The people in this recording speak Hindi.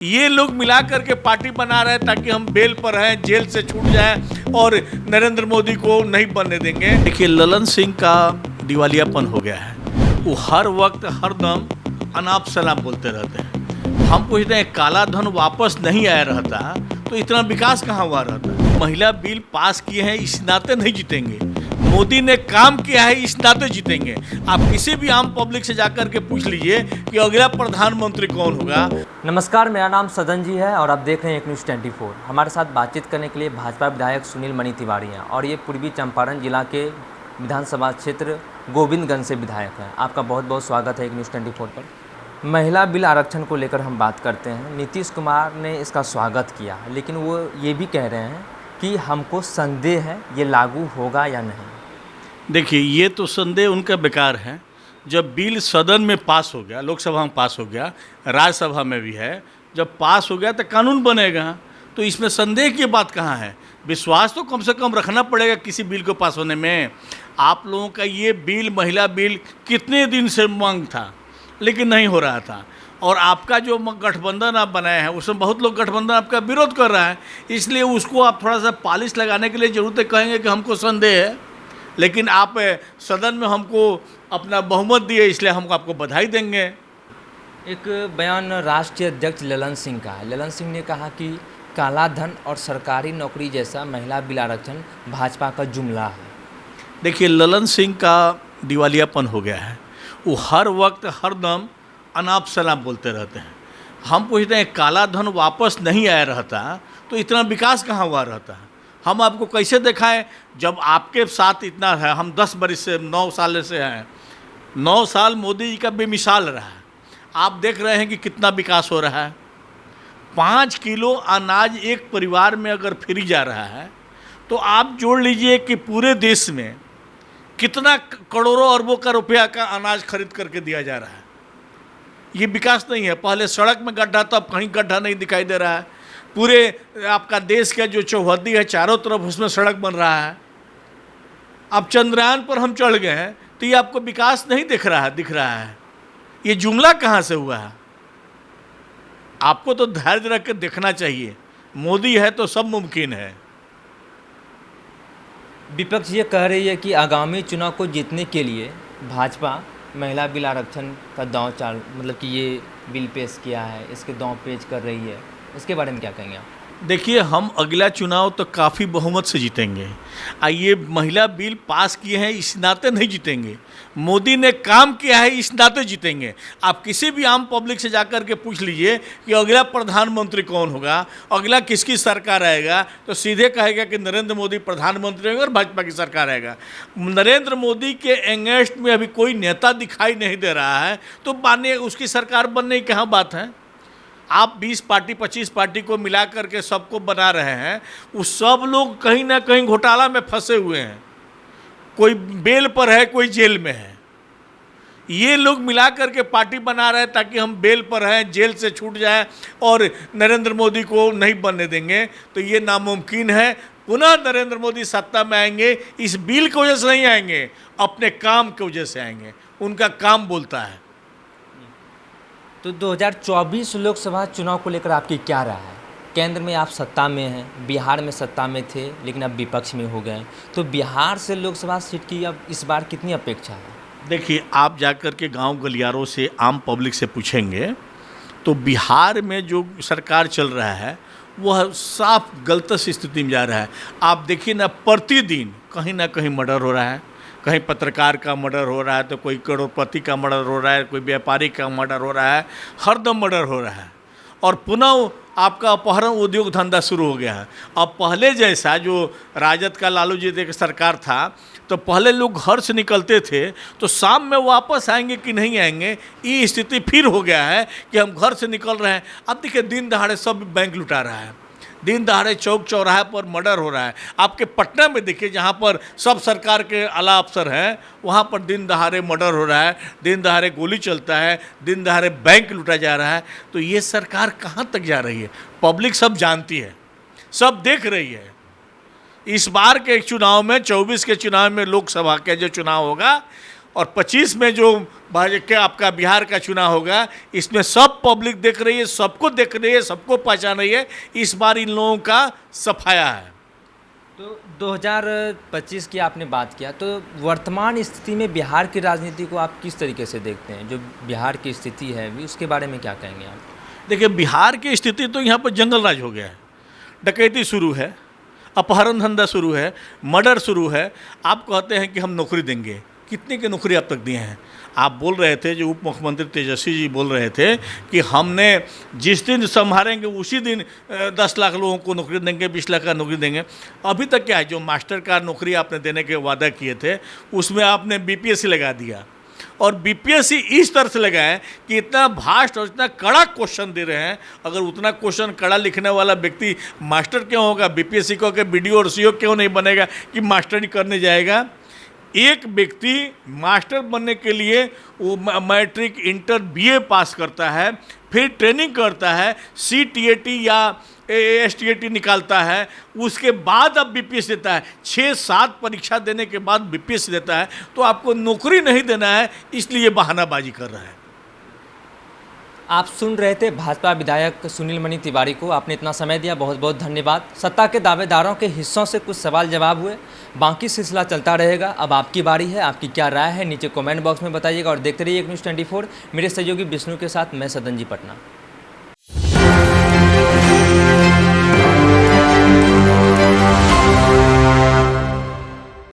ये लोग मिला करके पार्टी बना रहे हैं ताकि हम बेल पर हैं, जेल से छूट जाएं और नरेंद्र मोदी को नहीं बनने देंगे। देखिए, ललन सिंह का दिवालियापन हो गया है। वो हर वक्त हर दम अनाप शनाप बोलते रहते हैं। हम पूछते हैं, काला धन वापस नहीं आया रहता तो इतना विकास कहाँ हुआ रहता। महिला बिल पास किए हैं, इस नाते नहीं जीतेंगे। मोदी ने काम किया है, इस नाते जीतेंगे। आप किसी भी आम पब्लिक से जाकर के पूछ लीजिए कि अगला प्रधानमंत्री कौन होगा। नमस्कार, मेरा नाम सदन जी है और आप देख रहे हैं एक न्यूज़ 24। हमारे साथ बातचीत करने के लिए भाजपा विधायक सुनील मणि तिवारी हैं और ये पूर्वी चंपारण जिला के विधानसभा क्षेत्र गोविंदगंज से विधायक हैं। आपका बहुत बहुत स्वागत है एक न्यूज़ 24 पर। महिला बिल आरक्षण को लेकर हम बात करते हैं। नीतीश कुमार ने इसका स्वागत किया, लेकिन वो ये भी कह रहे हैं कि हमको संदेह है ये लागू होगा या नहीं। देखिए, ये तो संदेह उनका बेकार है। जब बिल सदन में पास हो गया, लोकसभा में पास हो गया, राज्यसभा में भी है, जब पास हो गया तो कानून बनेगा, तो इसमें संदेह की बात कहाँ है। विश्वास तो कम से कम रखना पड़ेगा किसी बिल को पास होने में। आप लोगों का ये बिल, महिला बिल, कितने दिन से मांग था लेकिन नहीं हो रहा था। और आपका जो गठबंधन आप बनाए हैं उसमें बहुत लोग गठबंधन आपका विरोध कर रहा है, इसलिए उसको आप थोड़ा सा पॉलिश लगाने के लिए जरूर तो कहेंगे कि हमको संदेह है, लेकिन आप सदन में हमको अपना बहुमत दिए इसलिए हम आपको बधाई देंगे। एक बयान राष्ट्रीय अध्यक्ष ललन सिंह का है। ललन सिंह ने कहा कि काला धन और सरकारी नौकरी जैसा महिला बिल आरक्षण भाजपा का जुमला है। देखिए, ललन सिंह का दिवालियापन हो गया है। वो हर वक्त हर दम अनाप शनाप बोलते रहते हैं। हम पूछते हैं, काला धन वापस नहीं आया रहता तो इतना विकास कहाँ हुआ रहता। हम आपको कैसे दिखाएं जब आपके साथ इतना है। हम 10 बरस से 9 साल से हैं। 9 साल मोदी जी का बेमिसाल रहा है। आप देख रहे हैं कि कितना विकास हो रहा है। 5 किलो अनाज एक परिवार में अगर फ्री जा रहा है तो आप जोड़ लीजिए कि पूरे देश में कितना करोड़ों अरबों का रुपया का अनाज खरीद करके दिया जा रहा है। ये विकास नहीं है। पहले सड़क में गड्ढा था, अब कहीं गड्ढा नहीं दिखाई दे रहा है। पूरे आपका देश का जो चौहद्दी है चारों तरफ उसमें सड़क बन रहा है। अब चंद्रयान पर हम चढ़ गए हैं तो ये आपको विकास नहीं दिख रहा है। ये जुमला कहाँ से हुआ है। आपको तो धैर्य रख कर देखना चाहिए। मोदी है तो सब मुमकिन है। विपक्ष ये कह रही है कि आगामी चुनाव को जीतने के लिए भाजपा महिला बिल आरक्षण का दांव मतलब कि ये बिल पेश किया है, इसके दांव पेश कर रही है। इसके बारे में क्या कहेंगे आप? देखिए, हम अगला चुनाव तो काफ़ी बहुमत से जीतेंगे। ये महिला बिल पास किए हैं, इस नाते नहीं जीतेंगे। मोदी ने काम किया है, इस नाते जीतेंगे। आप किसी भी आम पब्लिक से जाकर के पूछ लीजिए कि अगला प्रधानमंत्री कौन होगा, अगला किसकी सरकार आएगा, तो सीधे कहेगा कि नरेंद्र मोदी प्रधानमंत्री होंगे और भाजपा की सरकार आएगा। नरेंद्र मोदी के एंगेस्ट में अभी कोई नेता दिखाई नहीं दे रहा है, तो मानिए उसकी सरकार बनने की कहाँ बात है। आप 20 पार्टी 25 पार्टी को मिला करके सबको बना रहे हैं। वो सब लोग कहीं ना कहीं घोटाला में फंसे हुए हैं। कोई बेल पर है, कोई जेल में है। ये लोग मिला करके पार्टी बना रहे हैं ताकि हम बेल पर हैं, जेल से छूट जाएं और नरेंद्र मोदी को नहीं बनने देंगे, तो ये नामुमकिन है। पुनः नरेंद्र मोदी सत्ता में आएंगे, इस बिल की वजह से नहीं आएंगे, अपने काम की वजह से आएंगे। उनका काम बोलता है। तो 2024 लोकसभा चुनाव को लेकर आपकी क्या राय है? केंद्र में आप सत्ता में हैं, बिहार में सत्ता में थे लेकिन अब विपक्ष में हो गए, तो बिहार से लोकसभा सीट की अब इस बार कितनी अपेक्षा है? देखिए, आप जाकर के गांव गलियारों से आम पब्लिक से पूछेंगे तो बिहार में जो सरकार चल रहा है वह साफ गलत स्थिति में जा रहा है। आप देखिए ना, प्रतिदिन कहीं ना कहीं मर्डर हो रहा है। कहीं पत्रकार का मर्डर हो रहा है, तो कोई करोड़पति का मर्डर हो रहा है, कोई व्यापारी का मर्डर हो रहा है। हर दम मर्डर हो रहा है और पुनः आपका अपहरण उद्योग धंधा शुरू हो गया है। अब पहले जैसा जो राजद का लालू जी की सरकार था, तो पहले लोग घर से निकलते थे तो शाम में वापस आएंगे कि नहीं आएंगे, ये स्थिति फिर हो गया है कि हम घर से निकल रहे हैं। अब देखिए, दिन दहाड़े सब बैंक लुटा रहा है। दिन दहाड़े चौक चौराहे पर मर्डर हो रहा है। आपके पटना में देखिए, जहाँ पर सब सरकार के आला अफसर हैं, वहाँ पर दिन दहाड़े मर्डर हो रहा है, दिन दहाड़े गोली चलता है, दिन दहाड़े बैंक लूटा जा रहा है। तो ये सरकार कहाँ तक जा रही है, पब्लिक सब जानती है, सब देख रही है। इस बार के चुनाव में, 24 के चुनाव में, लोकसभा के जो चुनाव होगा और 25 में जो क्या आपका बिहार का चुनाव होगा, इसमें सब पब्लिक देख रही है, सबको देख रही है, सबको पहचान रही है। इस बार इन लोगों का सफाया है। तो 2025 की आपने बात किया, तो वर्तमान स्थिति में बिहार की राजनीति को आप किस तरीके से देखते हैं? जो बिहार की स्थिति है अभी, उसके बारे में क्या कहेंगे आप? देखिए, बिहार की स्थिति तो यहाँ पर जंगल राज हो गया है। डकैती शुरू है, अपहरण धंधा शुरू है, मर्डर शुरू है। आप कहते हैं कि हम नौकरी देंगे, कितने की नौकरी अब तक दिए हैं? आप बोल रहे थे, जो उप मुख्यमंत्री तेजस्वी जी बोल रहे थे कि हमने जिस दिन संभालेंगे उसी दिन 10 लाख लोगों को नौकरी देंगे, 20 लाख का नौकरी देंगे। अभी तक क्या है, जो मास्टर का नौकरी आपने देने के वादा किए थे, उसमें आपने बीपीएससी लगा दिया। और बीपीएससी इस तरह से लगाए कि इतना भास्ट और इतना कड़ा क्वेश्चन दे रहे हैं। अगर उतना क्वेश्चन कड़ा लिखने वाला व्यक्ति मास्टर क्यों होगा? बीपीएससी को के बीडीओ और सीओ क्यों नहीं बनेगा कि मास्टरी करने जाएगा? एक व्यक्ति मास्टर बनने के लिए वो मैट्रिक, इंटर, बीए पास करता है, फिर ट्रेनिंग करता है, सीटीएटी या एएसटीएटी निकालता है, उसके बाद अब बीपीएससी देता है। 6-7 परीक्षा देने के बाद बीपीएससी देता है। तो आपको नौकरी नहीं देना है, इसलिए बहानाबाजी कर रहा है। आप सुन रहे थे भाजपा विधायक सुनील मणि तिवारी को। आपने इतना समय दिया, बहुत बहुत धन्यवाद। सत्ता के दावेदारों के हिस्सों से कुछ सवाल जवाब हुए, बाकी सिलसिला चलता रहेगा। अब आपकी बारी है, आपकी क्या राय है नीचे कमेंट बॉक्स में बताइएगा और देखते रहिए एक न्यूज़ 24। मेरे सहयोगी विष्णु के साथ मैं सदन जी, पटना।